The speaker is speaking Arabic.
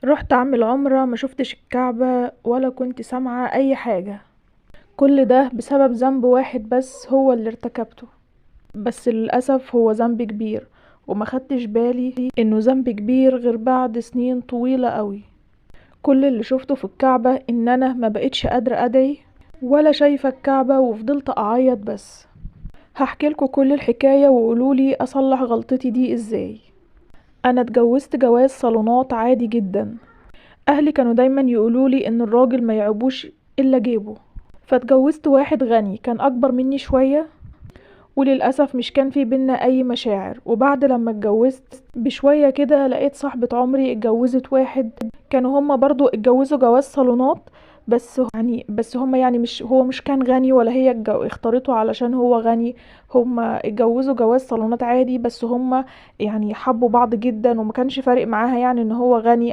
رحت اعمل عمرة، ما شفتش الكعبة ولا كنت سامعة اي حاجة. كل ده بسبب ذنب واحد بس هو اللي ارتكبته، بس للأسف هو ذنب كبير، وما خدتش بالي انه ذنب كبير غير بعد سنين طويلة قوي. كل اللي شفته في الكعبة ان انا ما بقتش قادرة ادعي ولا شايفة الكعبة، وفضلت اعيط بس. هحكي لكم كل الحكاية وقولولي اصلح غلطتي دي ازاي. انا اتجوزت جواز صالونات عادي جدا. اهلي كانوا دايما يقولولي ان الراجل ما يعبوش الا جيبه، فاتجوزت واحد غني كان اكبر مني شوية، وللأسف مش كان في بينا اي مشاعر. وبعد لما اتجوزت بشوية كده لقيت صاحبة عمري اتجوزت واحد، كانوا هما برضو اتجوزوا جواز صالونات، بس هما يعني مش هو مش كان غني ولا هي اختارته علشان هو غني. هما اتجوزوا جواز صالونات عادي، بس هما يعني حبوا بعض جدا وما كانش فارق معاها يعني ان هو غني